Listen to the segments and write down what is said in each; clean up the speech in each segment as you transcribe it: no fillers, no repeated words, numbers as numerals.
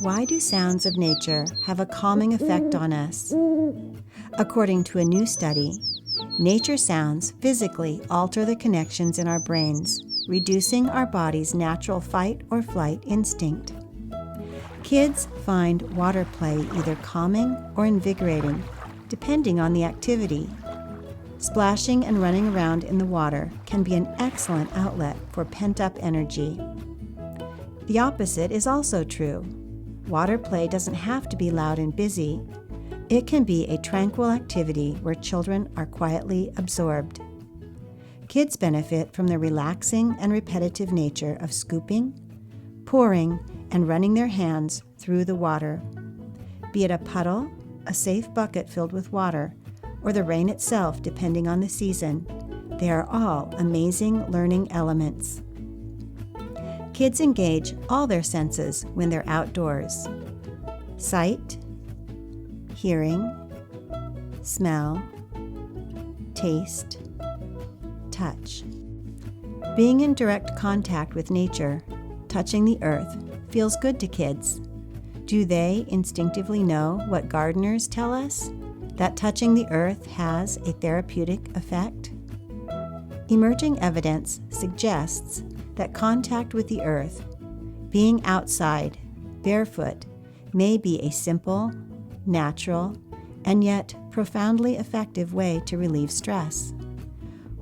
Why do sounds of nature have a calming effect on us? According to a new study, nature sounds physically alter the connections in our brains, reducing our body's natural fight or flight instinct. Kids find water play either calming or invigorating, depending on the activity. Splashing and running around in the water can be an excellent outlet for pent-up energy. The opposite is also true. Water play doesn't have to be loud and busy. It can be a tranquil activity where children are quietly absorbed. Kids benefit from the relaxing and repetitive nature of scooping, pouring, and running their hands through the water. Be it a puddle, a safe bucket filled with water, or the rain itself depending on the season, they are all amazing learning elements. Kids engage all their senses when they're outdoors. Sight, hearing, smell, taste, touch. Being in direct contact with nature, touching the earth, feels good to kids. Do they instinctively know what gardeners tell us? That touching the earth has a therapeutic effect? Emerging evidence suggests that contact with the earth, being outside, barefoot, may be a simple, natural, and yet profoundly effective way to relieve stress.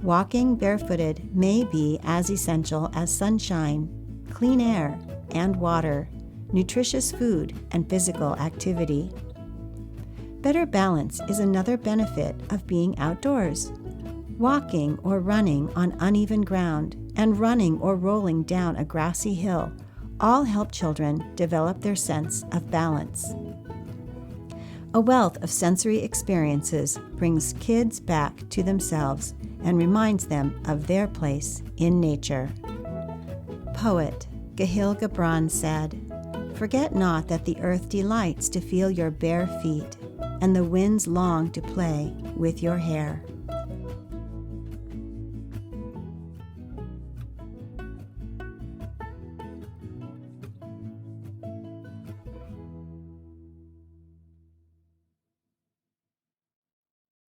Walking barefooted may be as essential as sunshine, clean air, and water, nutritious food, and physical activity. Better balance is another benefit of being outdoors. Walking or running on uneven ground and running or rolling down a grassy hill all help children develop their sense of balance. A wealth of sensory experiences brings kids back to themselves and reminds them of their place in nature. Poet Gahil Gibran said, "Forget not that the earth delights to feel your bare feet, and the winds long to play with your hair."